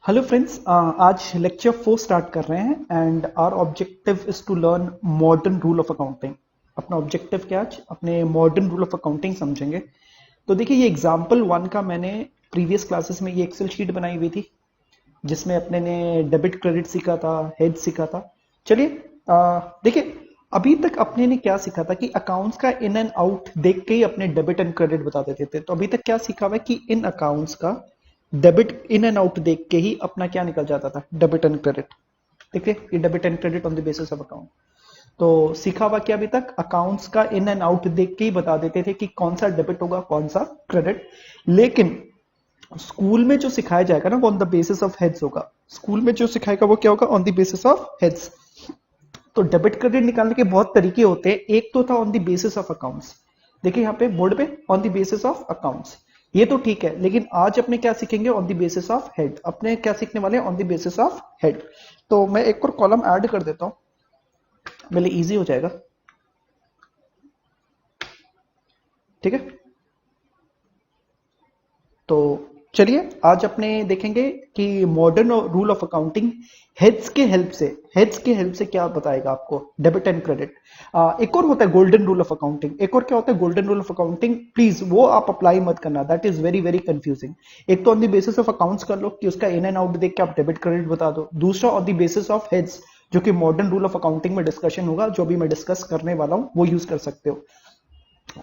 Hello friends, आज lecture 4 start कर रहे हैं and our objective is to learn modern rule of accounting. अपना ऑब्जेक्टिव क्या आज अपने मॉडर्न रूल ऑफ अकाउंटिंग समझेंगे। तो देखिए, ये एग्जांपल 1 का मैंने प्रीवियस क्लासेस में ये एक्सेल शीट बनाई हुई थी जिसमें अपने ने डेबिट क्रेडिट सीखा था, हेड सीखा था। चलिए, देखिए, अभी तक अपने ने क्या सीखा था कि अकाउंट्स का इन एंड आउट देख के ही अपने डेबिट एंड क्रेडिट बता देते थे। तो अभी तक क्या सीखा हुआ है कि इन अकाउंट्स का डेबिट इन एंड आउट देख के ही अपना क्या निकल जाता था, डेबिट एंड क्रेडिट। ठीक है, ये debit and credit on the basis of account. तो सीखा हुआ क्या अभी तक, अकाउंट्स का इन एंड आउट देख के ही बता देते थे कि कौन सा डेबिट होगा कौन सा क्रेडिट। लेकिन स्कूल में जो सिखाया जाएगा ना वो on the basis of heads होगा। स्कूल में जो सिखाएगा वो क्या होगा, on the basis of heads. तो डेबिट क्रेडिट निकालने के बहुत तरीके होते हैं। एक तो था on the basis of accounts. देखिए यहाँ पे बोर्ड पे on the basis of accounts, ये तो ठीक है। लेकिन आज अपने क्या सीखेंगे, on the basis of head. अपने क्या सीखने वाले हैं, on the basis of head. तो मैं एक और कॉलम ऐड कर देता हूं, मेरे लिए इजी हो जाएगा। ठीक है, तो चलिए आज अपने देखेंगे कि modern rule of accounting heads के हेल्प से क्या बताएगा आपको, डेबिट एंड क्रेडिट। एक और होता है गोल्डन रूल ऑफ अकाउंटिंग। एक और क्या होता है golden rule of accounting, please वो आप अप्लाई मत करना, that is very very confusing. एक तो on the basis of accounts कर लो कि उसका इन एंड आउट देख के आप डेबिट क्रेडिट बता दो। दूसरा on the basis of heads, जो कि मॉडर्न रूल ऑफ अकाउंटिंग में डिस्कशन होगा, जो भी मैं डिस्कस करने वाला हूं वो यूज कर सकते हो।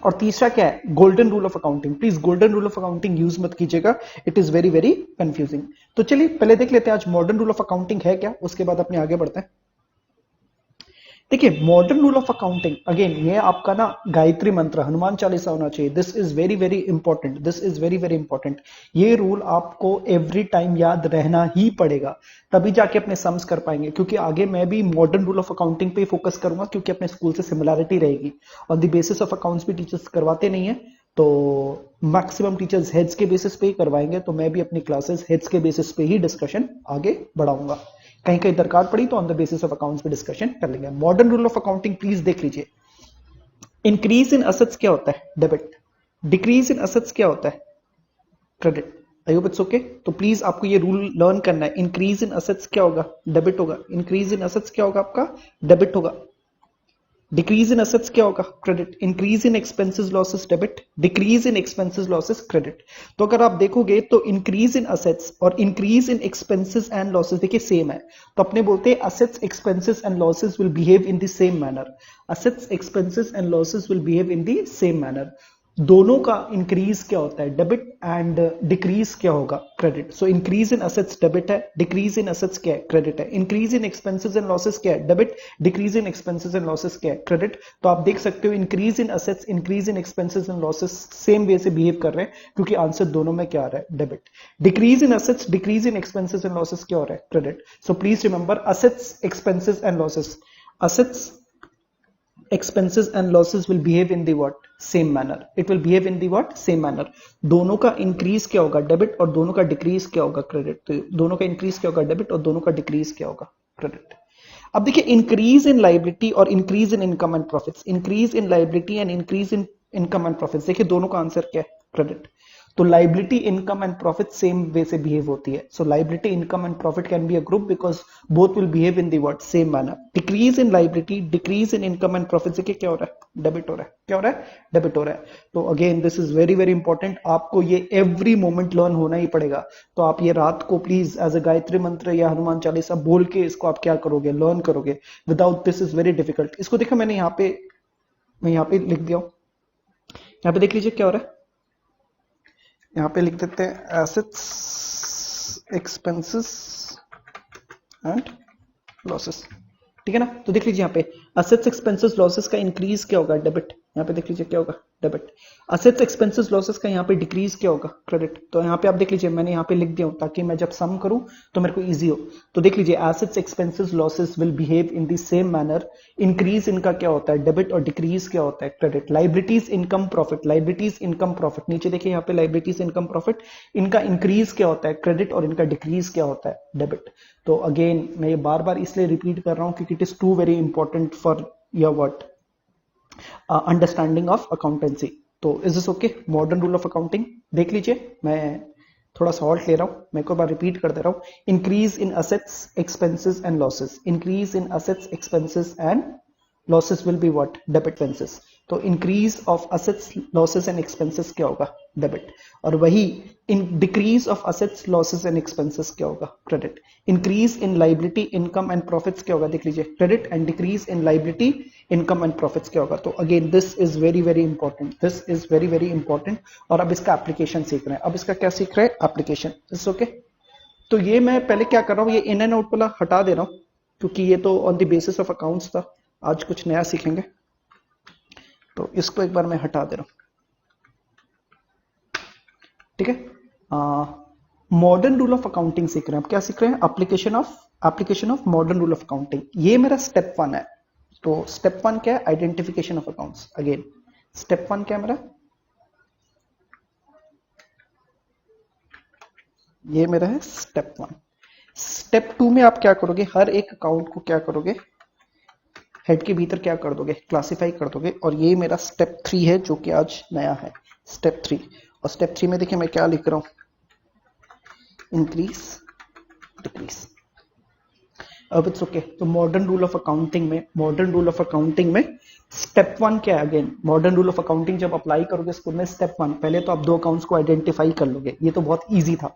और तीसरा क्या है, golden rule of accounting. Please golden rule of accounting use मत कीजिएगा, it is very very confusing. तो चलिए पहले देख लेते हैं आज मॉडर्न रूल ऑफ अकाउंटिंग है क्या, उसके बाद अपने आगे बढ़ते हैं। देखिए, modern rule of accounting again ये आपका ना गायत्री मंत्र, हनुमान चालीसा होना चाहिए। This is very very important, this is very very important. ये रूल आपको एवरी टाइम याद रहना ही पड़ेगा, तभी जाके अपने सम्स कर पाएंगे। क्योंकि आगे मैं भी मॉडर्न रूल ऑफ अकाउंटिंग पे फोकस करूंगा, क्योंकि अपने स्कूल से सिमिलैरिटी रहेगी। On the basis of accounts भी टीचर्स करवाते नहीं है, तो मैक्सिमम टीचर्स हेड्स के बेसिस पे ही करवाएंगे। तो मैं भी अपनी क्लासेस हेड्स के बेसिस पे ही डिस्कशन आगे बढ़ाऊंगा। कहीं कहीं दरकार पड़ी तो on the basis of accounts पे डिस्कशन कर लेंगे। Modern rule of accounting please देख लीजिए। इंक्रीज इन असेट्स क्या होता है, डेबिट। डिक्रीज इन असेट्स क्या होता है, credit. I hope it's okay. तो प्लीज आपको ये रूल लर्न करना है। इंक्रीज इन असेट्स क्या होगा, डेबिट होगा। इंक्रीज इन असेट्स क्या होगा आपका, डेबिट होगा। डिक्रीज इन असेट्स क्या होगा, credit. Increase in expenses losses, debit. Decrease in expenses losses, credit. तो अगर आप देखोगे तो इंक्रीज इन असेट्स और increase in expenses and losses देखिए सेम है। तो अपने बोलते हैं assets expenses and losses will behave in the same manner. Assets expenses and losses will behave in the same manner. दोनों का इंक्रीज क्या होता है, डेबिट, एंड डिक्रीज क्या होगा, credit. So increase in assets debit है, डिक्रीज इन असेट्स क्या है, क्रेडिट है। Increase in expenses and losses क्या है, debit. Decrease in expenses and losses क्या है, क्रेडिट। तो आप देख सकते हो increase in assets, increase in expenses and losses same way से बिहेव कर रहे हैं, क्योंकि आंसर दोनों में क्या आ रहा है, debit. Decrease in assets, decrease in expenses and losses क्या हो रहा है, credit. So please remember assets expenses and losses, assets expenses and losses will behave in the what, same manner. It will behave in the what, same manner. दोनों का increase क्या होगा, debit, और दोनों का डिक्रीज क्या होगा, क्रेडिट। तो दोनों का इंक्रीज क्या होगा, डेबिट, और दोनों का डिक्रीज क्या होगा, क्रेडिट। अब देखिए, इंक्रीज इन लाइबिलिटी और increase in income and profits. Increase in liability and increase in income and profits, देखिए दोनों का आंसर क्या है, क्रेडिट। तो liability income and profit same way से बिहेव होती है। सो liability income and profit can be a group because both will behave in the what, same manner. Decrease in liability, decrease in income and profit से क्या हो रहा है, debit हो रहा है। क्या हो रहा है, डेबिट हो रहा है। तो again this is very very important, आपको ये एवरी मोमेंट लर्न होना ही पड़ेगा। तो आप ये रात को प्लीज एज अ गायत्री मंत्र या हनुमान चालीसा बोल के इसको आप क्या करोगे, लर्न करोगे। Without this is very difficult. इसको देखो मैंने यहाँ पे, मैं यहाँ पे लिख दिया हूं, यहाँ पे देख लीजिए क्या हो रहा है। यहाँ पे लिख देते हैं एसेट्स एक्सपेंसेस एंड लॉसेस, ठीक है ना। तो देख लीजिए यहाँ पे असेट्स एक्सपेंसेस लॉसेस का इंक्रीज क्या होगा, डेबिट। यहाँ पे देख लीजिए क्या होगा, डेबिट। असेट्स एक्सपेंसेस लॉसेस का यहाँ पे डिक्रीज क्या होगा, क्रेडिट। तो यहाँ पे आप देख लीजिए मैंने यहाँ पे लिख दिया हूँ ताकि मैं जब सम करूं तो मेरे को इजी हो। तो देख लीजिए assets expenses losses will behave in the same manner. Increase इनका क्या होता है, डेबिट, और डिक्रीज क्या होता है, credit. Liabilities income profit, liabilities income profit, नीचे देखिए यहाँ पे लाइबिलिटीज इनकम प्रॉफिट, इनका इंक्रीज क्या होता है, क्रेडिट, और इनका डिक्रीज क्या होता है, डेबिट। तो अगेन मैं ये बार बार इसलिए रिपीट कर रहा हूं क्योंकि it is too very important for your what, understanding of accountancy. तो is this okay, modern rule of accounting देख लीजिए। मैं थोड़ा सा हॉल्ट ले रहा हूं, मैं एक बार रिपीट कर दे रहा हूं। Increase in assets expenses and losses, increase in assets expenses and losses will be what, debit expenses. तो increase of assets losses and expenses क्या होगा, डेबिट। और वही in decrease of assets losses and expenses क्या होगा, credit. Increase in liability income and profits क्या होगा, देख लीजिए, credit. And decrease in liability income and profits क्या होगा। तो again this is very very important, this is very very important. और अब इसका एप्लीकेशन सीख रहे हैं, अब इसका क्या सीख रहे हैं, एप्लीकेशन। It's okay. तो ये मैं पहले क्या कर रहा हूं, ये इन एंड आउट वाला हटा दे रहा हूं, क्योंकि ये तो on the basis of accounts था, आज कुछ नया सीखेंगे, तो इसको एक बार मैं हटा दे रहा हूं, ठीक है। मॉडर्न रूल ऑफ अकाउंटिंग सीख रहे हैं, अब क्या सीख रहे हैं, application of modern rule of accounting. ये मेरा स्टेप 1 है। तो स्टेप 1 क्या है, identification of accounts. Again step 1 क्या है मेरा, ये मेरा है स्टेप 1। स्टेप 2 में आप क्या करोगे, हर एक अकाउंट को क्या करोगे, हेड के भीतर क्या कर दोगे, क्लासिफाई कर दोगे। और ये मेरा स्टेप 3 है, जो कि आज नया है, स्टेप 3। और स्टेप 3 में देखिए मैं क्या लिख रहा हूं, इंक्रीज डिक्रीज। अब इट्स ओके। तो मॉडर्न रूल ऑफ अकाउंटिंग में, मॉडर्न रूल ऑफ अकाउंटिंग में स्टेप 1 क्या है, again modern rule of accounting जब अप्लाई करोगे स्कूल में, स्टेप 1 पहले तो आप 2 अकाउंट्स को आइडेंटिफाई कर लोगे, ये तो बहुत ईजी था।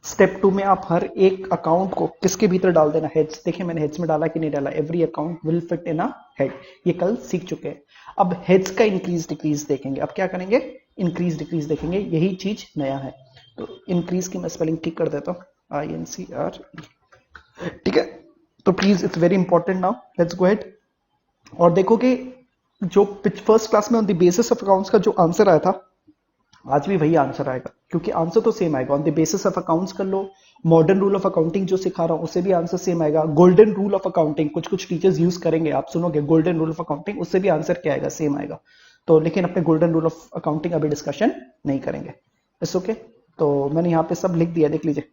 स्टेप 2 में आप हर एक अकाउंट को किसके भीतर डाल देना, हेड्स। देखिए मैंने हेड्स में डाला कि नहीं डाला, every account will fit in a head, ये कल सीख चुके हैं। अब हेड्स का इंक्रीज डिक्रीज देखेंगे, अब क्या करेंगे, इंक्रीज डिक्रीज देखेंगे, यही चीज नया है। तो इंक्रीज की मैं स्पेलिंग ठीक कर देता हूं, INCRE, ठीक है। तो please it's very important, now let's go ahead. और देखो कि जो फर्स्ट क्लास में on the basis of accounts का जो आंसर आया था, आज भी वही आंसर आएगा, क्योंकि आंसर तो सेम आएगा। On the basis of accounts कर लो, मॉडर्न रूल ऑफ अकाउंटिंग जो सिखा रहा हूं उससे भी आंसर सेम आएगा। गोल्डन रूल ऑफ अकाउंटिंग कुछ कुछ टीचर्स यूज करेंगे, आप सुनोगे गोल्डन रूल ऑफ अकाउंटिंग, उससे भी आंसर क्या आएगा, सेम आएगा। तो लेकिन अपने गोल्डन रूल ऑफ अकाउंटिंग अभी डिस्कशन नहीं करेंगे, इट्स ओके। तो मैंने यहाँ पे सब लिख दिया, देख लीजिए।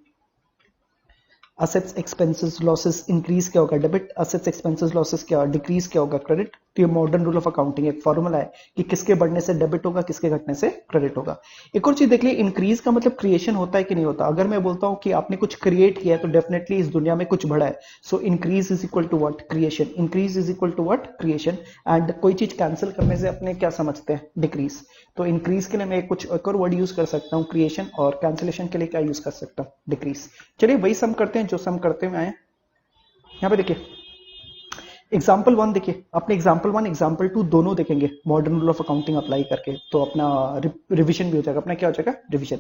असेट्स एक्सपेंसेस लॉसेस इंक्रीज क्या होगा, डेबिट। असेट्स एक्सपेंसेस लॉसेस क्या, डिक्रीज क्या होगा, क्रेडिट। तो ये मॉडर्न रूल ऑफ अकाउंटिंग एक फॉर्मूला है कि किसके बढ़ने से डेबिट होगा, किसके घटने से क्रेडिट होगा। एक और चीज देख लीजिए, इंक्रीज का मतलब क्रिएशन होता है कि नहीं होता। अगर मैं बोलता हूं कि आपने कुछ क्रिएट किया है तो डेफिनेटली इस दुनिया में कुछ बढ़ा है। So increase is equal to what, creation. Increase is equal to what, creation. And कोई चीज कैंसिल करने से अपने क्या समझते हैं, डिक्रीज। तो इंक्रीज के लिए मैं कुछ एक और वर्ड यूज कर सकता हूँ, क्रिएशन। और कैंसिलेशन के लिए क्या यूज कर सकता हूँ, डिक्रीज। चलिए वही सम करते हैं जो सम करते हुए आए। यहां पे देखिए एग्जाम्पल 1, देखिए अपने एग्जाम्पल 1 एग्जाम्पल 2 दोनों देखेंगे modern rule of accounting apply करके, तो अपना रिवीजन भी हो जाएगा। अपना क्या हो जाएगा, रिवीजन।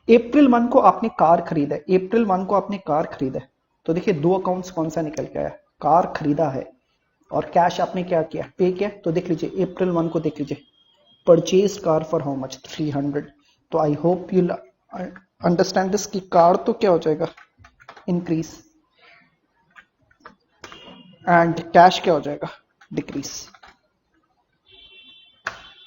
अप्रैल 1 को आपने कार खरीदा है, अप्रैल 1 को आपने कार खरीदा है। तो देखिए 2 अकाउंट्स कौन सा निकल के आया, कार खरीदा है और कैश आपने क्या किया, पे किया। तो देख लीजिए अप्रैल 1 को देख लीजिए, purchase car for how much, 300। तो I hope you understand this कि कार तो क्या हो जाएगा, इंक्रीज, एंड कैश क्या हो जाएगा, डिक्रीज।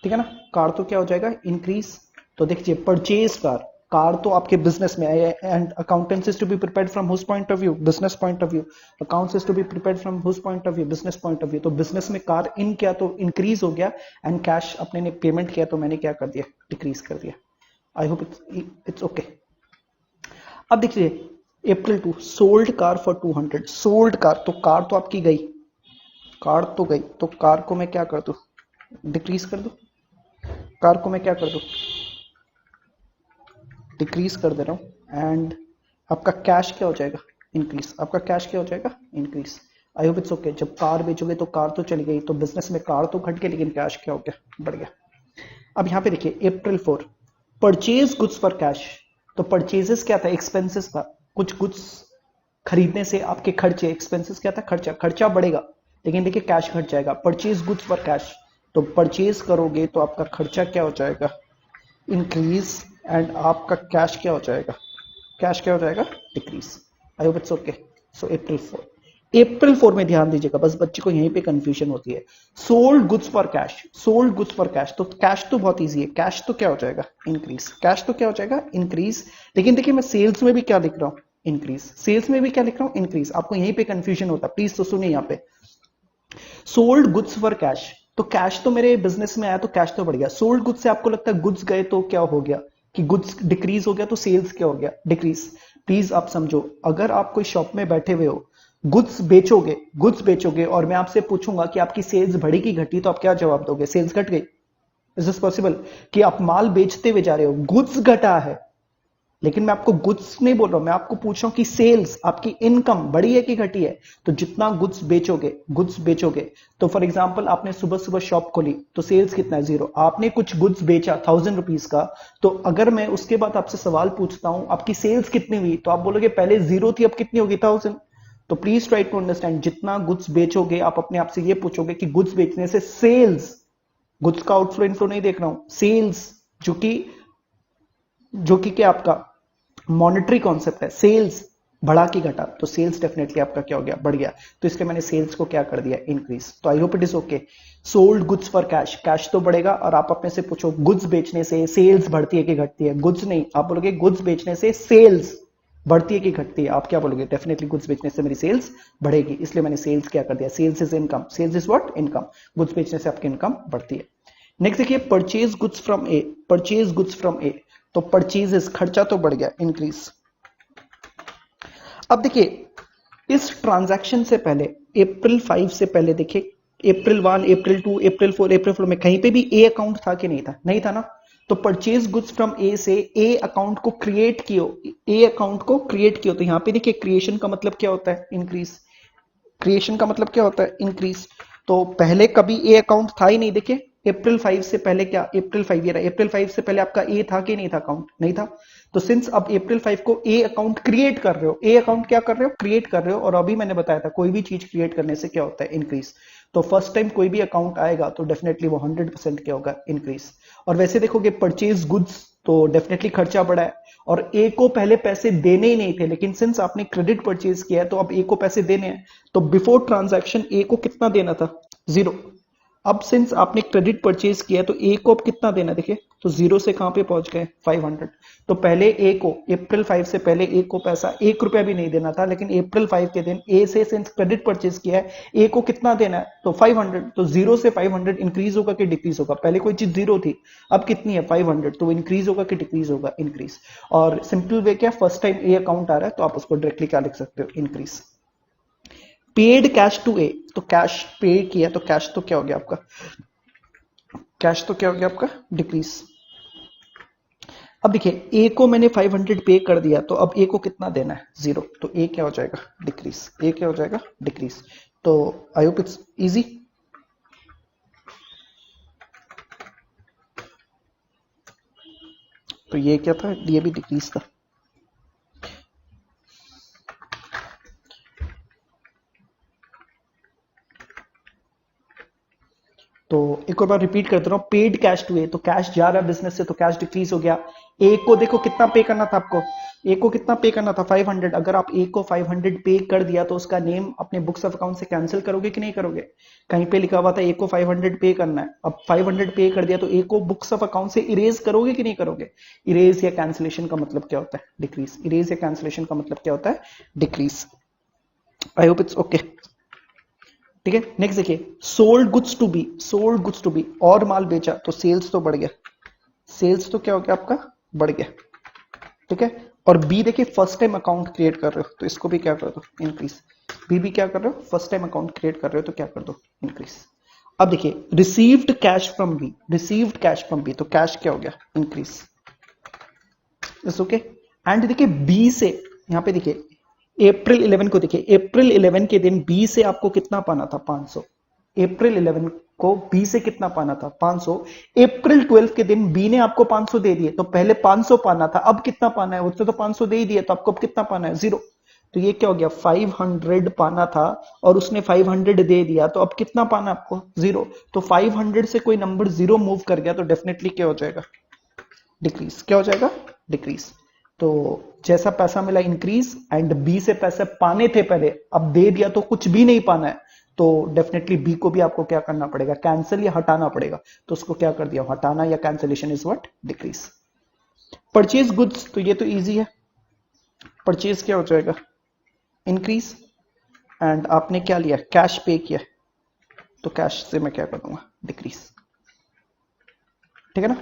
ठीक है ना, कार तो क्या हो जाएगा, इंक्रीज। तो देखिए परचेज कार, कार तो आपके बिजनेस में है, and accountants is to be prepared from whose point of view, business point of view. Accounts is to be prepared from whose point of view, business point of view. तो business में कार इन किया तो increase हो गया, and cash अपने ने पेमेंट किया तो मैंने क्या कर दिया, डिक्रीज कर दिया। आई होप इट्स ओके। अब देखिए अप्रैल 2 sold car for 200, sold car, तो कार तो आपकी गई, कार तो गई, तो कार को मैं क्या कर दूं, डिक्रीज कर दूं। कार को मैं क्या कर दूं, डिक्रीज कर दे रहा हूं। एंड आपका कैश क्या हो जाएगा, इंक्रीज। आपका कैश क्या हो जाएगा, increase. I hope it's okay. जब कार बेचोगे तो कार तो चली गई, तो बिजनेस में कार तो घट गई, लेकिन कैश क्या हो गया, बढ़ गया। अब यहां पे देखिए अप्रैल 4 परचेज गुड्स फॉर कैश। तो परचेजेस क्या था, एक्सपेंसेस था। कुछ गुड्स खरीदने से आपके खर्चे, एक्सपेंसेस क्या था, खर्चा, खर्चा बढ़ेगा, लेकिन देखिए कैश घट जाएगा। परचेज गुड्स फॉर कैश, तो परचेज करोगे तो आपका खर्चा क्या हो जाएगा, इंक्रीज। एंड आपका कैश क्या हो जाएगा, कैश क्या हो जाएगा, decrease. I hope it's okay. So April 4, April 4 में ध्यान दीजिएगा, बस बच्चे को यहीं पे कंफ्यूजन होती है। Sold goods for cash, sold goods for cash, तो कैश तो बहुत इजी है, कैश तो क्या हो जाएगा, इंक्रीज। कैश तो क्या हो जाएगा, इंक्रीज। लेकिन देखिए मैं सेल्स में भी क्या लिख रहा हूं, इंक्रीज। सेल्स में भी क्या लिख रहा हूं, इंक्रीज। आपको यहीं पे कंफ्यूजन होता है, प्लीज तो सुनिए। यहाँ पे सोल्ड गुड्स फॉर कैश, तो कैश तो मेरे बिजनेस में आया तो कैश तो बढ़ गया। सोल्ड गुड्स से आपको लगता है गुड्स गए तो क्या हो गया, कि गुड्स डिक्रीज हो गया तो सेल्स क्या हो गया, डिक्रीज। प्लीज आप समझो, अगर आप कोई शॉप में बैठे हुए हो, गुड्स बेचोगे और मैं आपसे पूछूंगा कि आपकी सेल्स बढ़ी की घटी, तो आप क्या जवाब दोगे, सेल्स घट गई। इज दिस पॉसिबल कि आप माल बेचते हुए जा रहे हो, गुड्स घटा है, लेकिन मैं आपको गुड्स नहीं बोल रहा हूं, मैं आपको पूछ रहा हूं कि सेल्स, आपकी इनकम बढ़ी है कि घटी है। तो जितना गुड्स बेचोगे, तो फॉर एग्जांपल आपने सुबह सुबह शॉप खोली तो सेल्स कितना है, 0। आपने कुछ गुड्स बेचा 1000 रुपीज का, तो अगर मैं उसके बाद आपसे सवाल पूछता हूं आपकी सेल्स कितनी हुई, तो आप बोलोगे पहले 0 थी अब कितनी होगी, 1000। तो प्लीज ट्राई टू अंडरस्टैंड, जितना गुड्स बेचोगे आप अपने आप से ये पूछोगे कि गुड्स बेचने से सेल्स, गुड्स का आउटफ्लो इनफ्लो नहीं देख रहा हूं, सेल्स, जो कि क्या आपका मॉनेटरी कॉन्सेप्ट है, सेल्स बढ़ा की घटा, तो सेल्स डेफिनेटली आपका क्या हो गया, बढ़ गया। तो इसलिए मैंने सेल्स को क्या कर दिया, इंक्रीज। तो I hope it is okay. Sold goods for cash, cash तो बढ़ेगा, और आप अपने से पूछो गुड्स बेचने से सेल्स बढ़ती है कि घटती है, गुड्स नहीं, आप बोलोगे गुड्स बेचने से सेल्स बढ़ती है कि घटती है, आप क्या बोलोगे, डेफिनेटली गुड्स बेचने से मेरी सेल्स बढ़ेगी, इसलिए मैंने सेल्स क्या कर दिया, sales is income, sales is what, income, goods बेचने से आपकी इनकम बढ़ती है। नेक्स्ट देखिए, purchase goods from A, purchase goods from A, तो परचेजेस, खर्चा तो बढ़ गया, इंक्रीज। अब देखिए, इस ट्रांजैक्शन से पहले, अप्रैल 5 से पहले देखिए, अप्रैल 1, अप्रैल 2, अप्रैल 4, अप्रैल 4 में कहीं पे भी ए अकाउंट था कि नहीं था, नहीं था ना। तो परचेज गुड्स फ्रॉम ए से ए अकाउंट को क्रिएट कियो, ए अकाउंट को क्रिएट कियो, तो यहां पे देखिए क्रिएशन का मतलब क्या होता है, इंक्रीज। क्रिएशन का मतलब क्या होता है, इंक्रीज। तो पहले कभी ए अकाउंट था ही नहीं, देखिए अप्रैल 5 से पहले क्या, अप्रैल 5 ये रहा, अप्रैल 5 से पहले आपका ए था कि नहीं था, अकाउंट नहीं था। तो सिंस अब अप्रैल 5 को ए अकाउंट क्रिएट कर रहे हो, ए अकाउंट क्या कर रहे हो, क्रिएट कर रहे हो, और अभी मैंने बताया था कोई भी चीज क्रिएट करने से क्या होता है, इंक्रीज। तो फर्स्ट टाइम कोई भी अकाउंट आएगा तो डेफिनेटली वो 100% क्या होगा, इंक्रीज। और वैसे देखोगे परचेज गुड्स, तो डेफिनेटली खर्चा बढ़ा है, और ए को पहले पैसे देने ही नहीं थे, लेकिन सिंस आपने क्रेडिट परचेज किया है तो अब ए को पैसे देने हैं, तो बिफोर ट्रांजैक्शन ए को कितना देना था, 0। अब सिंस आपने क्रेडिट परचेज किया तो ए को अब कितना देना, देखिए, तो 0 से कहां पे पहुंच गए, 500। तो पहले ए को, अप्रैल 5 से पहले ए को पैसा 1 रुपया भी नहीं देना था, लेकिन अप्रैल 5 के दिन ए से सिंस क्रेडिट परचेज किया है, ए को कितना देना है, तो 500। तो 0 से 500 इंक्रीज होगा कि डिक्रीज होगा, पहले कोई चीज 0 थी, अब कितनी है, 500, तो इंक्रीज होगा कि डिक्रीज होगा, इंक्रीज। और सिंपल वे क्या, फर्स्ट टाइम ए अकाउंट आ रहा है तो आप उसको डायरेक्टली क्या लिख सकते हो, इंक्रीज। पेड कैश टू ए, तो कैश पे किया तो कैश तो क्या हो गया आपका, कैश तो क्या हो गया आपका, डिक्रीज। अब देखिए ए को मैंने 500 पे कर दिया, तो अब ए को कितना देना है, 0। तो ए क्या हो जाएगा, डिक्रीज, ए क्या हो जाएगा, डिक्रीज। तो आई होप इट्स इजी। तो ये क्या था, ये भी डिक्रीज था। तो एक और बार रिपीट करते रहा हूं, पेड कैश टू ए, तो कैश जा रहा है बिजनेस से तो कैश डिक्रीज हो गया। ए को देखो कितना पे करना था आपको, ए को कितना पे करना था, 500। अगर आप ए को 500 पे कर दिया तो उसका नेम अपने बुक्स ऑफ अकाउंट से कैंसिल करोगे कि नहीं करोगे, कहीं पे लिखा हुआ था ए को 500 पे करना है, अब 500 पे कर दिया तो ए को बुक्स ऑफ अकाउंट से इरेज करोगे कि नहीं करोगे। इरेज या कैंसिलेशन का मतलब क्या होता है, डिक्रीज। इरेज या कैंसिलेशन का मतलब क्या होता है, decrease. I hope it's okay. ठीक है, नेक्स्ट देखिए, sold goods to B, sold goods to B, और माल बेचा तो सेल्स तो बढ़ गया, सेल्स तो क्या हो गया आपका, बढ़ गया। ठीक है, और बी देखिए, फर्स्ट टाइम अकाउंट क्रिएट कर रहे हो तो इसको भी क्या कर दो, इंक्रीज। बी भी क्या कर रहे हो, फर्स्ट टाइम अकाउंट क्रिएट कर रहे हो तो क्या कर दो, इंक्रीज। अब देखिए, received cash from B, received cash from B, तो कैश क्या हो गया, इंक्रीज। It's okay. एंड देखिए बी से, यहां पे देखिए अप्रैल 11 को, देखिए अप्रैल 11 के दिन बी से आपको कितना पाना था, 500। अप्रैल 11 को बी से कितना पाना था, 500। अप्रैल 12 के दिन बी ने आपको 500 दे दिए, तो पहले 500 पाना था, अब कितना पाना है, उससे तो 500 दे ही दिया, तो आपको अब कितना पाना है, 0। तो ये क्या हो गया, 500 पाना था और उसने 500 दे दिया, तो अब कितना पाना आपको, 0। तो 500 से कोई नंबर 0 मूव कर गया तो डेफिनेटली क्या हो जाएगा, डिक्रीज। क्या हो जाएगा, डिक्रीज। तो जैसा पैसा मिला इंक्रीज, एंड बी से पैसे पाने थे पहले, अब दे दिया तो कुछ भी नहीं पाना है, तो डेफिनेटली बी को भी आपको क्या करना पड़ेगा, कैंसिल या हटाना पड़ेगा। तो उसको क्या कर दिया, हटाना या cancellation is what, decrease. Purchase goods, तो ये तो इजी है, परचेज क्या हो जाएगा, इंक्रीज। एंड आपने क्या लिया, कैश पे किया, तो कैश से मैं क्या कर दूंगा, डिक्रीज। ठीक है ना।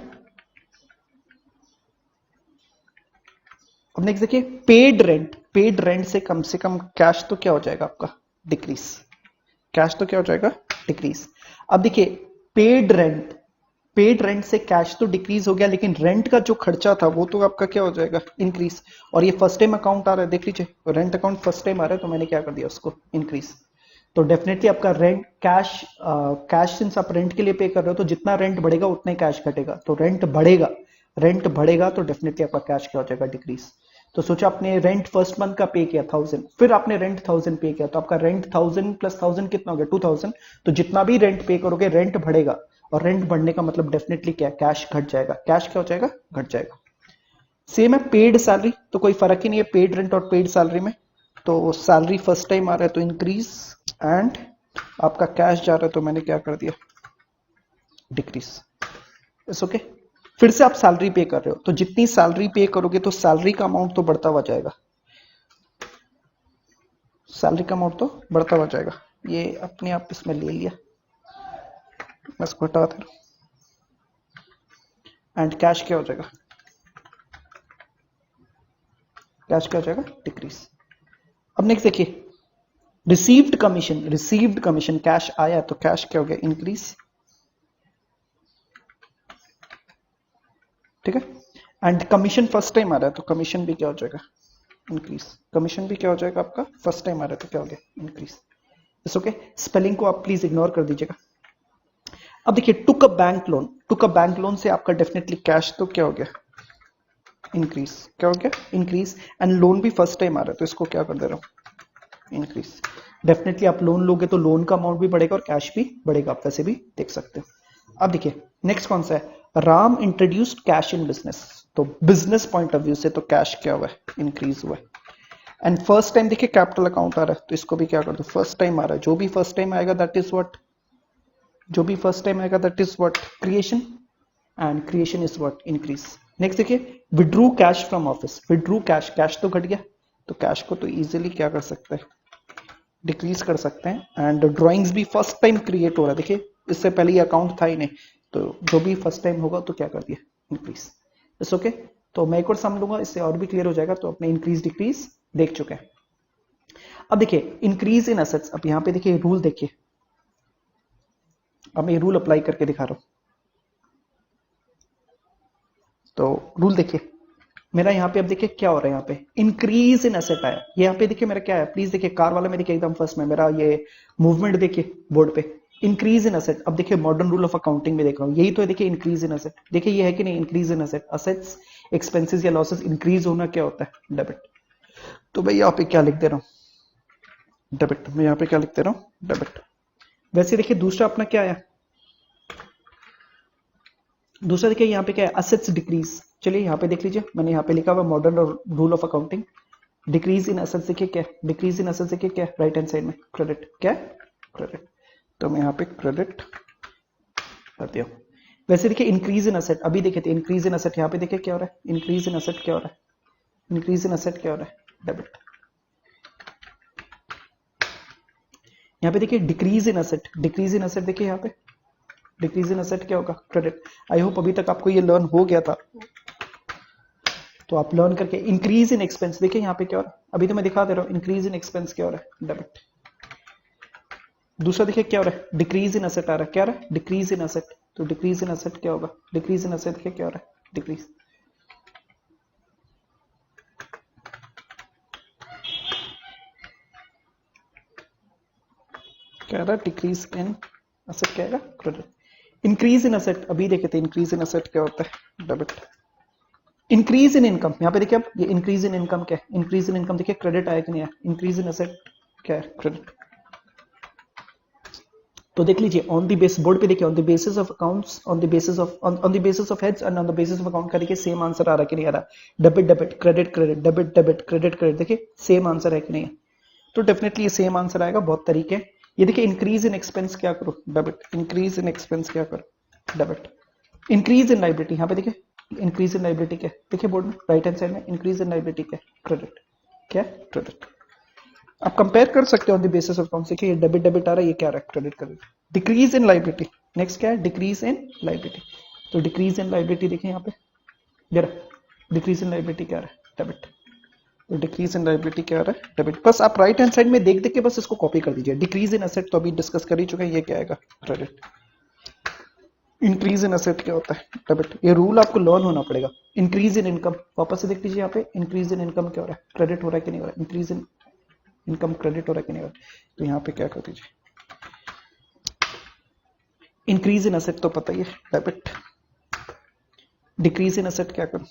अब नेक्स्ट देखिए पेड रेंट से कम कैश तो क्या हो जाएगा आपका, डिक्रीज। कैश तो क्या हो जाएगा, डिक्रीज। अब देखिए पेड रेंट से कैश तो डिक्रीज हो गया, लेकिन रेंट का जो खर्चा था वो तो आपका क्या हो जाएगा, इंक्रीज। और ये फर्स्ट टाइम अकाउंट आ रहा है, देख लीजिए रेंट अकाउंट फर्स्ट टाइम आ रहा है, तो मैंने क्या कर दिया उसको इंक्रीज। तो डेफिनेटली आपका रेंट कैश सिंस आप रेंट के लिए पे कर रहे हो, तो जितना रेंट बढ़ेगा उतना ही कैश घटेगा। तो रेंट बढ़ेगा तो डेफिनेटली आपका कैश क्या हो जाएगा, डिक्रीज। तो सोचा आपने रेंट फर्स्ट मंथ का पे किया 1000, फिर आपने रेंट 1000 पे किया, तो आपका रेंट 1000 प्लस 1000 कितना हो गया, 2000। तो जितना भी रेंट पे करोगे रेंट बढ़ेगा, और रेंट बढ़ने का मतलब डेफिनेटली क्या, कैश घट जाएगा। कैश क्या हो जाएगा, घट जाएगा। सेम है पेड सैलरी, तो कोई फर्क ही नहीं है पेड रेंट और पेड सैलरी में। तो सैलरी फर्स्ट टाइम आ रहा है तो इंक्रीज, एंड आपका कैश जा रहा है तो मैंने क्या कर दिया, डिक्रीज। It's okay. फिर से आप सैलरी पे कर रहे हो, तो जितनी सैलरी पे करोगे तो सैलरी का अमाउंट तो बढ़ता हुआ जाएगा, सैलरी का अमाउंट तो बढ़ता हुआ जाएगा। ये अपने आप इसमें ले लिया, मैं इसको हटा दे। एंड कैश क्या हो जाएगा, कैश क्या हो जाएगा, डिक्रीज। अब नेक्स्ट देखिए रिसीव्ड कमीशन कैश आया तो कैश क्या हो गया, इंक्रीज। ठीक है। एंड कमीशन फर्स्ट टाइम आ रहा है तो कमीशन भी क्या हो जाएगा, इंक्रीज। कमीशन भी क्या हो जाएगा आपका, फर्स्ट टाइम आ रहा है तो क्या हो गया, इंक्रीज। It's okay. स्पेलिंग को आप प्लीज इग्नोर कर दीजिएगा। अब देखिए टुक अ बैंक लोन से आपका डेफिनेटली कैश तो क्या हो गया, इंक्रीज। क्या हो गया, इंक्रीज। एंड लोन भी फर्स्ट टाइम आ रहा है तो इसको क्या कर दे रहा हूं, इंक्रीज। डेफिनेटली आप लोन लोगे तो लोन का अमाउंट भी बढ़ेगा और कैश भी बढ़ेगा, आप वैसे भी देख सकते हो। अब देखिए नेक्स्ट कौन सा है, Ram introduced cash in business. तो बिजनेस पॉइंट ऑफ व्यू से तो कैश क्या हुआ है, इंक्रीज हुआ है। एंड फर्स्ट टाइम देखिए कैपिटल अकाउंट आ रहा है तो इसको भी क्या कर दो, फर्स्ट टाइम आ रहा है, जो भी फर्स्ट टाइम आएगा दैट इज व्हाट, जो भी फर्स्ट टाइम आएगा that is what, creation. And creation is what, increase. Next देखिए withdrew cash from office, withdrew cash, cash तो घट गया, तो कैश को तो इजीली क्या कर सकते हैं, डिक्रीज कर सकते हैं। एंड ड्राइंग्स भी फर्स्ट टाइम क्रिएट हो रहा है, देखिए इससे पहले ये अकाउंट था ही नहीं, तो जो भी फर्स्ट टाइम होगा तो क्या कर दिया, इंक्रीज। It's okay. तो मैं एक और सम लूंगा, इससे और भी क्लियर हो जाएगा। तो अपने इंक्रीज डिक्रीज देख चुके हैं। अब देखिए इंक्रीज इन एसेट्स, अब यहां पे देखिए रूल देखिए, अब मैं रूल अप्लाई करके दिखा रहा हूं। तो रूल देखिए मेरा यहाँ पे, अब देखिए क्या हो रहा है, यहाँ पे इंक्रीज इन एसेट आया, यहाँ पे देखिए मेरा क्या है, प्लीज देखिए कार वाला में देखिए एकदम फर्स्ट में मेरा ये मूवमेंट देखिए बोर्ड पे, इंक्रीज इन एसेट। अब देखिए मॉडर्न रूल ऑफ अकाउंटिंग में देख रहा हूँ, यही तो है, देखिए इंक्रीज इन एसेट, देखिए ये है कि नहीं, increase in asset, assets expenses या लॉसेस इंक्रीज होना क्या होता है, डेबिट। तो भाई यहाँ पे क्या लिख दे रहा हूँ, डेबिट। मैं यहाँ पे क्या लिख दे रहा हूँ, डेबिट। वैसे देखिए दूसरा अपना क्या आया, दूसरा देखिए यहाँ पे क्या है, असेट्स डिक्रीज। चलिए यहाँ पे देख लीजिए, मैंने यहाँ पे लिखा हुआ modern rule of accounting, decrease in assets देखिए क्या, डिक्रीज इन असेट्स देखिए क्या, राइट हैंड साइड में क्रेडिट, क्या क्रेडिट। तो मैं यहाँ पे क्रेडिट कर दिया। वैसे देखिए इंक्रीज इन असेट, अभी देखे थे इंक्रीज इन असेट, यहाँ पे देखिए क्या हो रहा है, इंक्रीज इन असेट क्या हो रहा है, इंक्रीज इन असेट क्या हो रहा है, डेबिट। यहाँ पे देखिए decrease in asset, decrease in asset देखिए यहाँ पे, डिक्रीज इन असेट क्या होगा, क्रेडिट। आई होप अभी तक आपको ये लर्न हो गया था, तो आप लर्न करके। इंक्रीज इन एक्सपेंस देखिए यहाँ पे क्या हो रहा है, अभी तो मैं दिखा दे रहा हूँ, इंक्रीज इन एक्सपेंस क्या हो रहा है, डेबिट। दूसरा देखिए क्या हो रहा है, डिक्रीज इन असेट आ रहा है, क्या आ रहा है, डिक्रीज इन असेट। तो डिक्रीज इन असेट क्या होगा, डिक्रीज इन असेट क्या हो रहा है, डिक्रीज। क्या आ रहा है, डिक्रीज इन असेट क्या आएगा, क्रेडिट। इंक्रीज इन असेट अभी देखे थे, इंक्रीज इन असेट क्या होता है, डेबिट। इंक्रीज इन इनकम, यहाँ पे देखिए अब ये इंक्रीज इन इनकम क्या है, इंक्रीज इन इनकम देखिए क्रेडिट आया कि नहीं आया, इंक्रीज इन असेट क्या है, क्रेडिट। तो देख लीजिए ऑन द बेस बोर्ड पे देखिए, on the basis of accounts, on the basis of on the basis of heads and on the basis of account का देखिए सेम आंसर आ रहा है कि नहीं आ रहा, debit debit credit credit debit debit credit credit, देखिए सेम आंसर है कि नहीं है। तो डेफिनेटली ये सेम आंसर आएगा, बहुत तरीके। ये देखिए इंक्रीज इन एक्सपेंस क्या करो, डेबिट। इंक्रीज इन एक्सपेंस क्या करो, डेबिट। इंक्रीज इन लाइबिलिटी, यहाँ पे देखिए इंक्रीज इन लाइबिलिटी क्या है, देखिए बोर्ड में राइट हैंड साइड में, इंक्रीज इन लाइबिलिटी क्या है, क्रेडिट। क्या क्रेडिट। आप कंपेयर कर सकते हो on the basis of account, देखिए ये डेबिट डेबिट आ रहा है, ये क्या रहा है, credit credit. Decrease in liability, next क्या है, डिक्रीज इन लाइबिलिटी। तो डिक्रीज इन लाइबिलिटी देखिए यहाँ पे जरा, डिक्रीज इन लाइबिलिटी क्या रहा है, डेबिट। तो डिक्रीज इन लाइबिलिटी क्या आ रहा है, डेबिट। बस आप राइट हैंड साइड में देख देख के बस इसको कॉपी कर दीजिए। डिक्रीज इन एसेट तो अभी डिस्कस कर ही चुके हैं, ये क्या आएगा, क्रेडिट। इंक्रीज इन एसेट क्या होता है, डेबिट। ये रूल आपको लर्न होना पड़ेगा। इंक्रीज इन इनकम, वापस से देख लीजिए यहाँ पे, इंक्रीज इन इनकम क्या हो रहा है, क्रेडिट हो रहा है कि नहीं हो रहा है, इंक्रीज इन इनकम क्रेडिट हो रहा है कि नहीं हो रहा है। तो यहाँ पे क्या कर दीजिए, इंक्रीज इन एसेट तो पता ही है, डेबिट। डिक्रीज इन एसेट क्या करूं,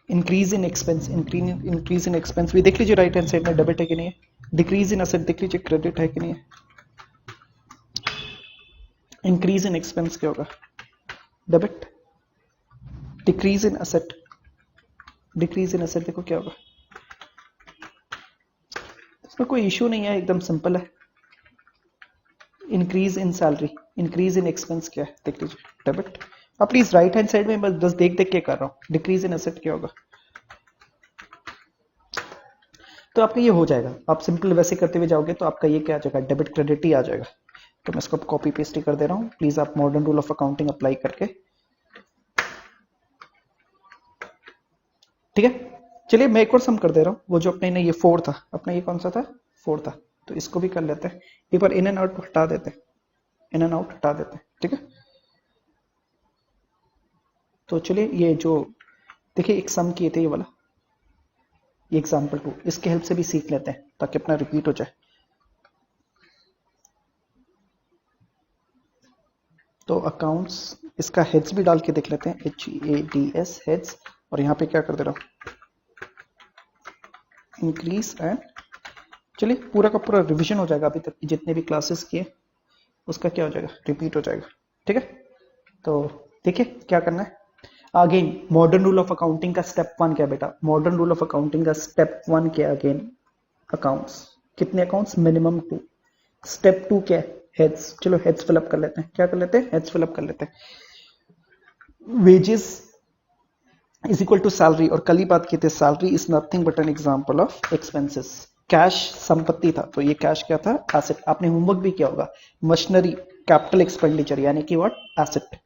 increase in expense. Increase in expense भी देख लीजिए राइट हैंड साइड में, डेबिट है कि नहीं है। डिक्रीज इन एसेट देख लीजिए, क्रेडिट है कि नहीं है। इंक्रीज इन एक्सपेंस क्या होगा, debit. Decrease in asset, decrease in asset देखो क्या होगा, इसमें कोई इश्यू नहीं है, एकदम सिंपल है। Increase in salary, increase in expense क्या है देख लीजिए, डेबिट। अब प्लीज राइट हैंड साइड में बस देख देख के कर रहा हूं। डिक्रीज इन एसेट क्या होगा, तो आपका ये हो जाएगा। आप सिंपल वैसे करते हुए जाओगे तो आपका ये क्या आ जाएगा, डेबिट क्रेडिट ही आ जाएगा। तो मैं इसको कॉपी पेस्ट ही कर दे रहा हूं। प्लीज आप modern rule of accounting apply करके, ठीक है। चलिए मैं एक और सम कर दे रहा हूं। वो जो अपने ने ये 4 था, अपना ये कौन सा था, 4 था। तो इसको भी कर लेते हैं एक बार, इन एंड आउट हटा देते हैं, इन एंड आउट हटा देते हैं, ठीक है। तो चलिए ये जो देखिए एक सम किए थे ये वाला, ये एग्जाम्पल 2, इसके हेल्प से भी सीख लेते हैं ताकि अपना रिपीट हो जाए। तो अकाउंट्स, इसका हेड्स भी डाल के देख लेते हैं, HEADS हेड्स। और यहाँ पे क्या कर दे रहा हूँ, इंक्रीज एंड, चलिए पूरा का पूरा रिवीजन हो जाएगा। अभी तक जितने भी क्लासेस किए उसका क्या हो जाएगा, रिपीट हो जाएगा, ठीक है। तो देखिए क्या करना है। Again modern rule of accounting का स्टेप 1 क्या है बेटा, मॉडर्न रूल ऑफ अकाउंटिंग का स्टेप 1 क्या है, अगेन अकाउंट्स। कितने अकाउंट्स, मिनिमम 2। स्टेप 2 क्या है, हेड्स। चलो हेड्स फिलअप कर लेते हैं, क्या कर लेते हैं, हेड्स फिलअप कर लेते हैं। Wages is equal to salary, और कल ही बात की थी, salary is nothing but an example of expenses. Cash संपत्ति था, तो ये कैश क्या था, एसेट। आपने होमवर्क भी किया होगा, मशीनरी कैपिटल एक्सपेंडिचर यानी कि व्हाट, एसेट।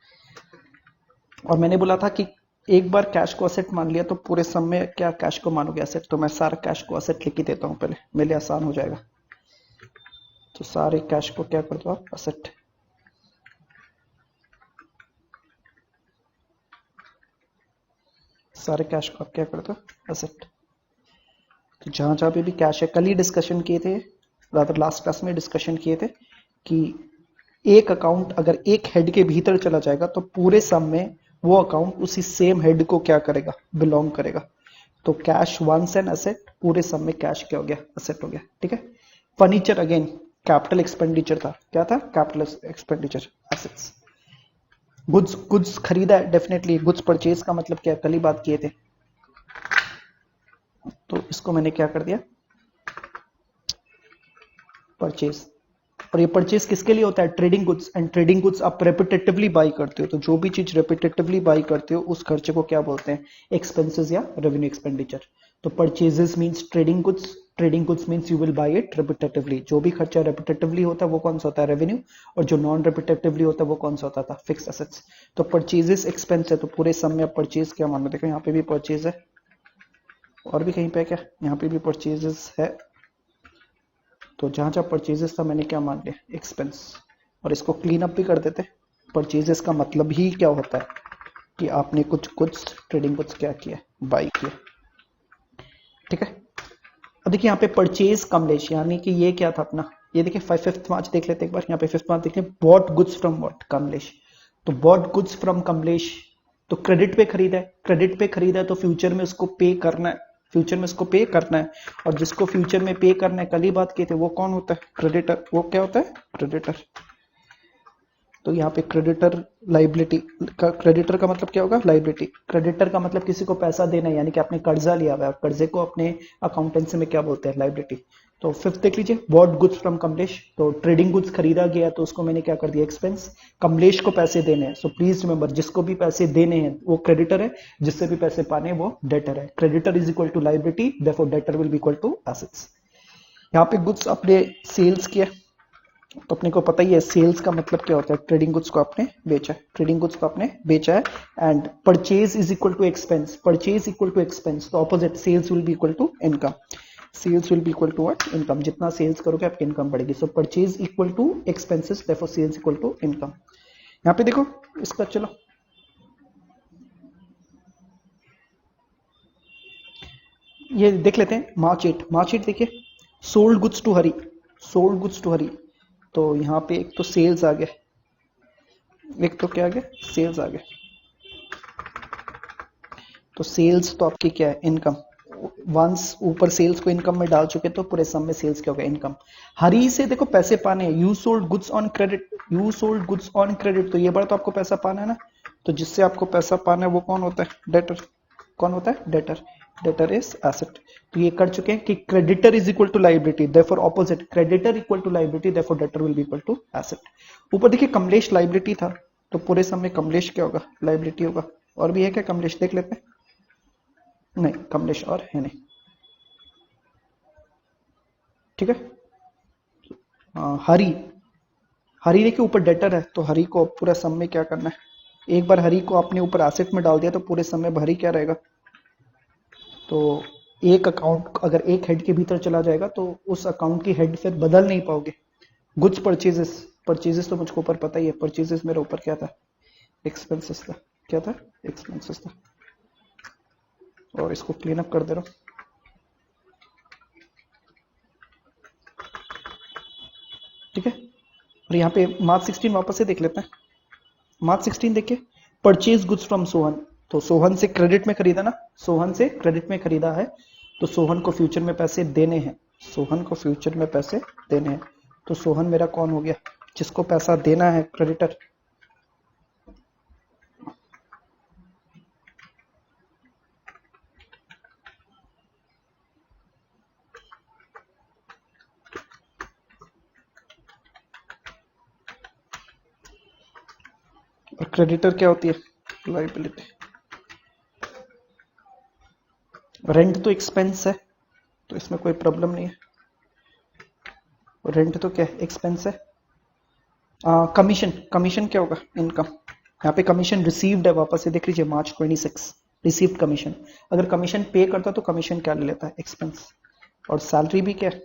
और मैंने बोला था कि एक बार कैश को एसेट मान लिया तो पूरे सम में क्या कैश को मानोगे एसेट। तो मैं सारा कैश को एसेट लिख ही देता हूं पहले, मेरे लिए आसान हो जाएगा। तो सारे कैश को क्या कर दो आप, एसेट। सारे कैश को आप क्या कर दो, एसेट। तो जहां जहां पे भी कैश है, कल ही डिस्कशन किए थे, रादर लास्ट क्लास में डिस्कशन किए थे कि एक अकाउंट अगर एक हेड के भीतर चला जाएगा तो पूरे सम में वो अकाउंट उसी सेम हेड को क्या करेगा, बिलोंग करेगा। तो कैश वंस एन एसेट, पूरे सम में कैश क्या हो गया, एसेट हो गया, ठीक है। फर्नीचर अगेन कैपिटल एक्सपेंडिचर था, क्या था, capital expenditure, assets. Goods, goods खरीदा है, डेफिनेटली गुड्स परचेज का मतलब क्या, कल ही बात किए थे। तो इसको मैंने क्या कर दिया, परचेज। और ये परचेज किसके लिए होता है, trading goods. And trading goods आप रेपिटेटिवली बाई करते हो, तो जो भी चीज रेपिटेटिवली बाई करते हो उस खर्चे को क्या बोलते हैं, एक्सपेंसेस या रेवेन्यू एक्सपेंडिचर। तो purchases means trading goods, trading goods means you will by it repetitively. जो भी खर्चा रेपिटेटिवली होता है वो कौन सा होता है, रेवेन्यू। और जो नॉन रेपिटेटिवली होता है वो कौन सा होता था, फिक्स एसेट्स। तो परचेजेस एक्सपेंस है, तो पूरे सम में परचेज क्या मान लो, देखो यहाँ पे भी परचेज है, और भी कहीं पे क्या, यहाँ पे भी परचेजेस है। तो जहां जहां परचेजेस था मैंने क्या मान लिया, एक्सपेंस। और इसको क्लीन अप भी कर देते। परचेजेस का मतलब ही क्या होता है कि आपने कुछ गुड्स, ट्रेडिंग गुड्स क्या किया, बाई किया, ठीक है। अब देखिए यहाँ पे परचेज कमलेश, यानी कि ये क्या था अपना, ये देखिए 5th मार्च देख लेते एक बार, यहाँ पे 5th मार्च देखिए, bought goods from what, Kamlesh. तो बॉट गुड्स फ्रॉम कमलेश, तो क्रेडिट पे खरीदा है, क्रेडिट पे खरीदा है तो फ्यूचर में उसको पे करना है, फ्यूचर में उसको पे करना है। और जिसको फ्यूचर में पे करना है, कल ही बात की थी, वो कौन होता है, क्रेडिटर। वो क्या होता है, क्रेडिटर। तो यहाँ पे क्रेडिटर लाइबिलिटी का, क्रेडिटर का मतलब क्या होगा, लाइबिलिटी। क्रेडिटर का मतलब किसी को पैसा देना है, यानी कि आपने कर्जा लिया हुआ है, कर्जे को अपने अकाउंटेंसी में क्या बोलते हैं, लाइबिलिटी। तो 5th देख लीजिए, बॉट गुड्स फ्रॉम कमलेश। तो ट्रेडिंग गुड्स खरीदा गया तो उसको मैंने क्या कर दिया, एक्सपेंस। कमलेश को पैसे देने हैं, सो प्लीज रिमेंबर, जिसको भी पैसे देने हैं वो क्रेडिटर है, जिससे भी पैसे पाने वो डेटर है। Creditor is equal to liability, therefore debtor will be equal to assets. यहाँ पे गुड्स अपने सेल्स किया, तो अपने को पता ही है सेल्स का मतलब क्या होता है, ट्रेडिंग गुड्स को आपने बेचा है, ट्रेडिंग गुड्स को आपने बेचा है। And purchase is equal to expense, purchase equal to expense, तो opposite sales will be equal to income, sales will be equal to what, income. जितना सेल्स करोगे आपकी इनकम बढ़ेगी। So purchase equal to expenses, therefore sales equal to income. यहाँ पे देखो इसका, चलो ये देख लेते हैं मार्कशीट। मार्कशीट देखिए, sold goods to Hari, sold goods to Hari. तो यहाँ पे एक तो सेल्स आ गया, एक तो क्या आ गया, सेल्स आ गया। तो सेल्स तो आपकी क्या है, इनकम। वंस ऊपर सेल्स को इनकम में डाल चुके तो पूरे सम में सेल्स क्या होगा, इनकम। हरी से देखो पैसे पाने हैं, you sold goods on credit, you sold goods on credit, तो ये बार तो आपको पैसा पाना है ना। तो जिससे आपको पैसा पाना है वो कौन होता है, डेटर। कौन होता है, डेटर। Debtor is asset. तो ये कर चुके हैं कि creditor is equal to liability, therefore opposite, creditor equal to liability, therefore debtor will be equal to asset. ऊपर देखिए कमलेश लाइबिलिटी था, तो पूरे सम में कमलेश क्या होगा, लाइबिलिटी होगा। और भी है क्या कमलेश, देख लेते हैं। नहीं, कमलेश और है नहीं, ठीक है। हरी, हरी देखिए ऊपर डेटर है, तो हरी को पूरा सम में क्या करना है, एक बार हरी को आपने ऊपर एसेट में डाल दिया तो पूरे सम में हरी क्या रहेगा। तो एक अकाउंट अगर एक हेड के भीतर चला जाएगा तो उस अकाउंट की हेड फिर बदल नहीं पाओगे। गुड्स परचेजेस, परचेजेस तो मुझको ऊपर पता ही है, परचेजेस मेरे ऊपर क्या था, एक्सपेंसेस था। क्या था, एक्सपेंसेस था। और इसको क्लीन अप कर दे रहा हूं, ठीक है। और यहाँ पे मार्च 16 वापस से देख लेते हैं। मार्च 16 देखिए, परचेज गुड्स फ्रॉम सोहन, तो सोहन से क्रेडिट में खरीदा ना, सोहन से क्रेडिट में खरीदा है, तो सोहन को फ्यूचर में पैसे देने हैं, सोहन को फ्यूचर में पैसे देने हैं। तो सोहन मेरा कौन हो गया, जिसको पैसा देना है, क्रेडिटर। और क्रेडिटर क्या होती है, लाइबिलिटी। रेंट तो एक्सपेंस है, तो इसमें कोई प्रॉब्लम नहीं है, रेंट तो क्या है, एक्सपेंस है। कमीशन, कमीशन क्या होगा, इनकम। यहाँ पे कमीशन रिसीव्ड है, वापस से देख लीजिए मार्च 26 रिसीव्ड कमीशन। अगर कमीशन पे करता तो कमीशन क्या ले लेता है, एक्सपेंस। और सैलरी भी क्या है,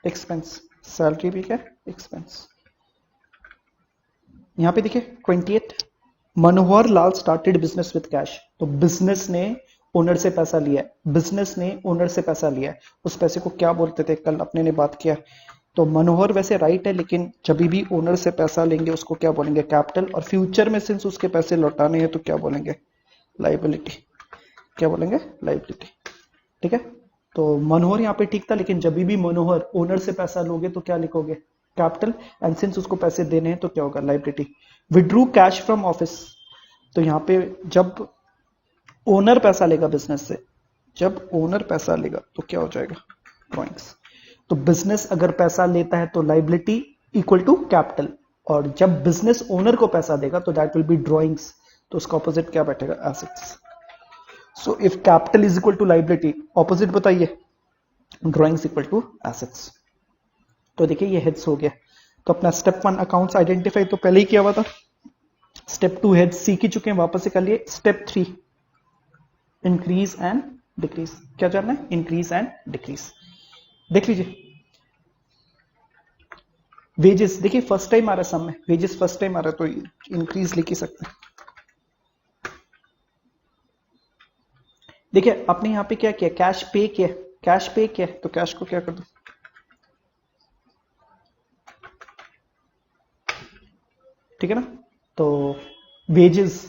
एक्सपेंस, सैलरी भी क्या है, एक्सपेंस। यहाँ पे देखिए 28, Manohar Lal started business with cash, तो बिजनेस ने ओनर से पैसा लिया है, बिजनेस ने ओनर से पैसा लिया है। उस पैसे को क्या बोलते थे, कल अपने ने बात किया। तो मनोहर वैसे राइट है, लेकिन जब भी ओनर से पैसा लेंगे उसको क्या बोलेंगे, कैपिटल। और फ्यूचर में सिंस उसके पैसे लौटाने हैं तो क्या बोलेंगे, लाइबिलिटी। क्या बोलेंगे, लाइबिलिटी, ठीक है। तो मनोहर यहाँ पे ठीक था, लेकिन जब भी मनोहर ओनर से पैसा लोगे तो क्या लिखोगे, कैपिटल। एंड सिंस उसको पैसे देने हैं तो क्या होगा, liability. Withdrew cash from office, तो यहाँ पे जब ओनर पैसा लेगा बिजनेस से, जब ओनर पैसा लेगा तो क्या हो जाएगा, ड्रॉइंग्स। तो बिजनेस अगर पैसा लेता है तो लाइबिलिटी इक्वल टू कैपिटल, और जब बिजनेस ओनर को पैसा देगा तो दैट विल बी ड्रॉइंग्स, तो उसका ऑपोजिट क्या बैठेगा, assets. So if capital is equal to liability, opposite बताइए, ड्रॉइंग्स इक्वल टू एसेट्स। तो देखिए ये हेड्स हो गया। तो अपना स्टेप 1 अकाउंट्स आइडेंटिफाई तो पहले ही किया हुआ था, स्टेप 2 हेड्स सीख ही चुके हैं, वापस से कर लिए। स्टेप 3 इंक्रीज एंड डिक्रीज, क्या जानना है, इंक्रीज एंड डिक्रीज। देख लीजिए वेजेस, देखिए फर्स्ट टाइम आ रहा है सम में, वेजेस फर्स्ट टाइम आ रहा है तो इंक्रीज लिख ही सकते हैं। देखिए आपने यहाँ पे क्या किया, कैश पे किया, कैश पे किया, तो कैश को क्या कर दो, ठीक है ना। तो वेजेस,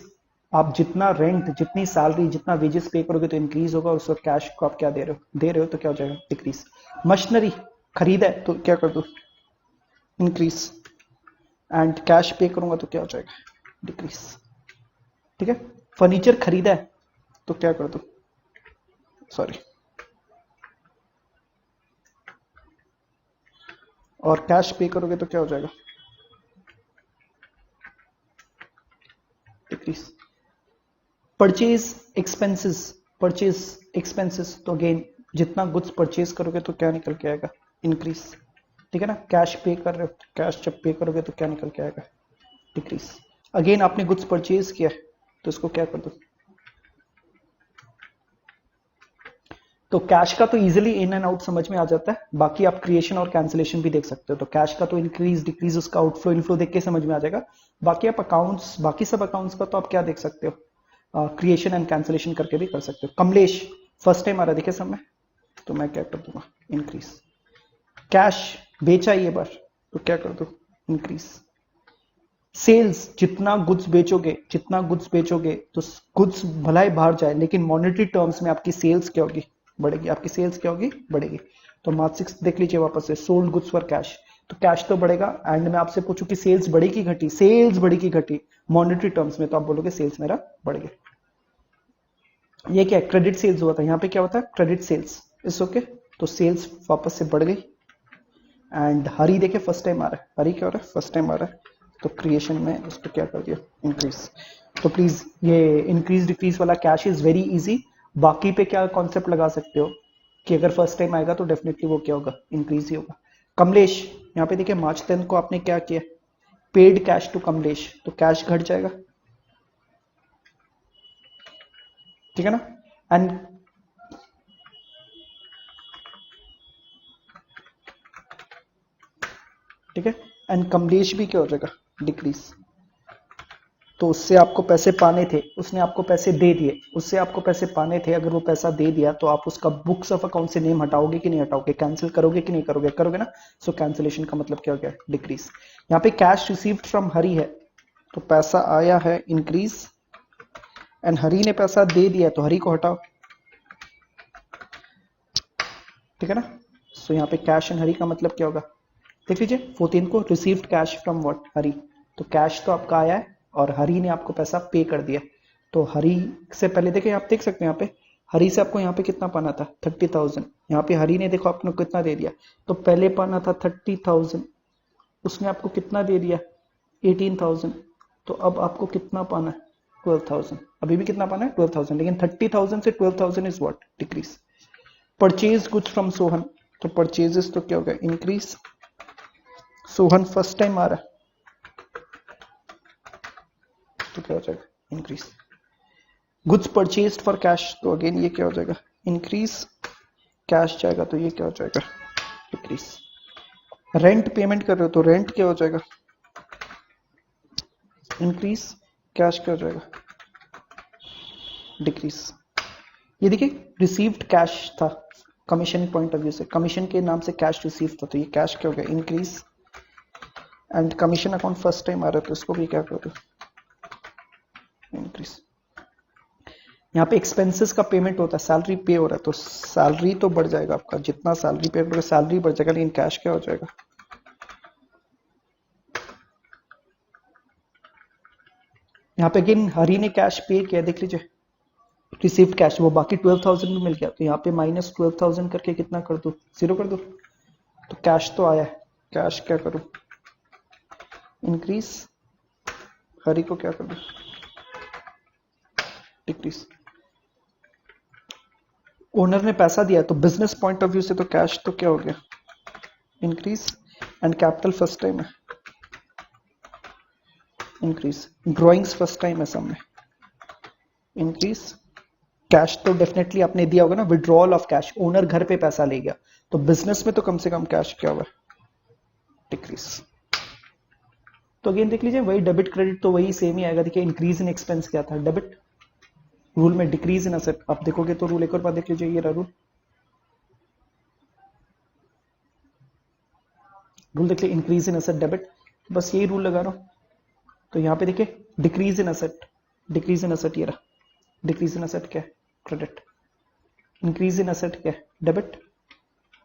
आप जितना रेंट, जितनी सैलरी, जितना वेजेस पे करोगे तो इंक्रीज होगा, और उसको कैश को आप क्या दे रहे हो, दे रहे हो तो क्या हो जाएगा, डिक्रीज। मशीनरी खरीदा है तो क्या कर दो, इंक्रीज। एंड कैश पे करूंगा तो क्या हो जाएगा, डिक्रीज, ठीक है। फर्नीचर खरीदा है तो क्या कर दो, सॉरी, और कैश पे करोगे तो क्या हो जाएगा, decrease. Purchase expenses, purchase expenses, तो अगेन जितना गुड्स परचेज करोगे तो क्या निकल के आएगा, इंक्रीज। ठीक है ना, कैश पे कर रहे हो, कैश जब पे करोगे तो क्या निकल के आएगा, डिक्रीज। अगेन आपने गुड्स परचेज किया है तो इसको क्या कर दो, तो कैश का तो इजीली इन एंड आउट समझ में आ जाता है, बाकी आप क्रिएशन और कैंसिलेशन भी देख सकते हो। तो कैश का तो इंक्रीज डिक्रीज उसका आउटफ्लो इनफ्लो देख के समझ में आ जाएगा। बाकी आप अकाउंट्स, बाकी सब अकाउंट्स का तो आप क्या देख सकते हो, क्रिएशन एंड कैंसिलेशन करके भी कर सकते हो। कमलेश फर्स्ट टाइम आ रहा है देखे सब में, तो मैं क्या कर दूंगा, इंक्रीज। कैश बेचा ये बार तो क्या कर दो, इंक्रीज। सेल्स, जितना गुड्स बेचोगे, जितना गुड्स बेचोगे तो गुड्स भला ही बाहर जाए, लेकिन मॉनेटरी टर्म्स में आपकी सेल्स क्या होगी, बढ़ेगी। आपकी सेल्स क्या होगी, बढ़ेगी। तो मार्च 6 देख लीजिए वापस से, सोल्ड गुड्स फॉर कैश, तो कैश तो बढ़ेगा। एंड मैं आपसे पूछूं कि सेल्स बढ़ी की घटी, सेल्स बढ़ी की घटी मॉनेटरी टर्म्स में, तो आप बोलोगे सेल्स मेरा बढ़ गया। ये क्या है, क्रेडिट सेल्स हुआ था, यहाँ पे क्या होता है, क्रेडिट सेल्स। इस ओके, तो सेल्स वापस से बढ़ गई। एंड हरी देखे फर्स्ट टाइम आ रहा है, हरी क्या हो रहा है, फर्स्ट टाइम आ रहा है, तो क्रिएशन में इसको क्या कर दिया, इंक्रीज। तो प्लीज ये इंक्रीज डिक्रीज वाला कैश इज वेरी इजी। बाकी पे क्या कॉन्सेप्ट लगा सकते हो कि अगर फर्स्ट टाइम आएगा तो डेफिनेटली वो क्या होगा, इंक्रीज ही होगा। कमलेश यहाँ पे देखिए मार्च 10 को आपने क्या किया, पेड कैश टू कमलेश, तो कैश घट जाएगा, ठीक है ना। एंड ठीक है, एंड कमलेश भी क्या हो जाएगा, डिक्रीज। तो उससे आपको पैसे पाने थे, उसने आपको पैसे दे दिए, उससे आपको पैसे पाने थे, अगर वो पैसा दे दिया तो आप उसका बुक्स ऑफ अकाउंट से नेम हटाओगे कि नहीं हटाओगे, कैंसिल करोगे कि नहीं करोगे, करोगे ना। सो कैंसिलेशन का मतलब क्या हो गया, डिक्रीज। यहाँ पे कैश रिसीव्ड फ्रॉम हरी है, तो पैसा आया है, इंक्रीज। एंड हरी ने पैसा दे दिया तो हरी को हटाओ, ठीक है ना। सो यहाँ पे कैश एंड हरी का मतलब क्या होगा, देख लीजिए 14 को रिसीव्ड कैश फ्रॉम व्हाट, हरी। तो कैश तो आपका आया है और हरी ने आपको पैसा पे कर दिया। तो हरी से पहले देखें, आप देख सकते हैं यहाँ पे हरी से आपको यहाँ पे कितना पाना था, 30,000। यहाँ पे हरी ने देखो आपने कितना दे दिया, तो पहले पाना था 30,000, उसने आपको कितना दे दिया, 18,000। तो अब आपको कितना पाना है, 12,000। अभी भी कितना पाना है, 12,000, लेकिन 30,000 से 12,000 is what, decrease. Purchase goods from Sohan, तो परचेजेस तो क्या होगा, इंक्रीज। सोहन फर्स्ट टाइम आ रहा है तो क्या हो जाएगा, increase. Goods purchased for cash, तो अगेन ये क्या हो जाएगा, इंक्रीज। कैश जाएगा तो ये क्या हो जाएगा, डिक्रीज। रेंट पेमेंट कर रहे हो तो रेंट क्या हो जाएगा, इंक्रीज। कैश क्या हो जाएगा, डिक्रीज। ये देखिए रिसीव्ड कैश था, कमीशन पॉइंट ऑफ व्यू से, कमीशन के नाम से कैश रिसीव था, तो ये कैश क्या हो गया, increase. And commission account first time आ रहा है तो इसको भी क्या कर दो, इंक्रीज। यहाँ पे एक्सपेंसेस का पेमेंट होता है, सैलरी पे हो रहा है, तो सैलरी तो बढ़ जाएगा आपका, जितना सैलरी पे करोगे सैलरी बढ़ जाएगा, लेकिन कैश क्या हो जाएगा, यहाँ पे अगेन हरी ने कैश पे किया, देख लीजिए रिसीव्ड कैश, वो बाकी 12,000 में मिल गया, तो यहाँ पे माइनस 12,000 करके कितना कर दो, 0 कर दो। तो कैश तो आया है, कैश क्या करूं, इंक्रीज। हरी को क्या कर दो, डिक्रीज। ओनर ने पैसा दिया, तो बिजनेस पॉइंट ऑफ व्यू से तो कैश तो क्या हो गया, increase. And capital first time है, इंक्रीज। ड्रॉइंग्स फर्स्ट टाइम है सब में, इंक्रीज। कैश तो डेफिनेटली आपने दिया होगा ना, विड्रॉल ऑफ कैश, ओनर घर पे पैसा ले गया, तो बिजनेस में तो कम से कम कैश क्या हुआ, डिक्रीज। तो अगेन देख लीजिए वही डेबिट क्रेडिट तो वही सेम ही आएगा। देखिए इंक्रीज इन एक्सपेंस क्या था, डेबिट। रूल में डिक्रीज इन असेट, आप देखोगे तो रूल एक और बार देख लीजिए, ये रूल, रूल देख लीजिए, इंक्रीज इन असेट डेबिट, बस यही रूल लगा रहा हूं। तो यहाँ पे देखिए decrease in asset, decrease in asset ये रहा, डिक्रीज इन असेट क्या है, क्रेडिट। इंक्रीज इन असेट क्या है, डेबिट।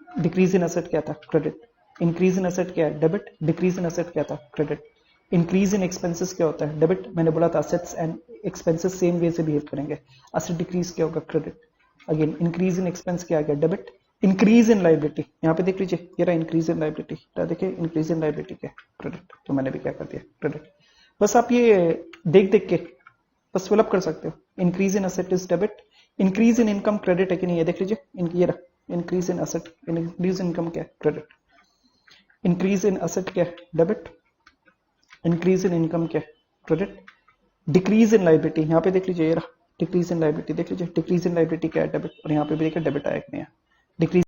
डिक्रीज इन असेट क्या था, क्रेडिट। इंक्रीज इन असेट क्या है, डेबिट। डिक्रीज इन असेट क्या था, क्रेडिट। इंक्रीज इन एक्सपेंसेस क्या होता है, डेबिट। मैंने बोला था assets and expenses same way से बिहेव करेंगे, असेट डिक्रीज क्या होगा, credit. Again increase in expense क्या आ गया, डेबिट। इंक्रीज इन लाइबिलिटी, यहाँ पे देख लीजिए ये रहा इंक्रीज इन लाइबिलिटी, देखिए इंक्रीज इन लाइबिलिटी क्या, क्रेडिट। तो मैंने भी क्या कर दिया, क्रेडिट। बस आप ये देख देख के बस फिलअप कर सकते हो, increase in asset is debit, increase in income credit है कि नहीं, ये देख लीजिए, ये रहा increase in asset, increase income क्या है, क्रेडिट। इंक्रीज इन असेट क्या है, डेबिट। इंक्रीज इन इनकम क्या है, क्रेडिट। डिक्रीज इन लाइबिलिटी, यहाँ पे देख लीजिए, ये रहा डिक्रीज इन लाइबिलिटी, देख लीजिए डिक्रीज इन लाइबिलिटी क्या है, डेबिट। और यहाँ पे भी देखिए डेबिट आया कि नहीं, डिक्रीज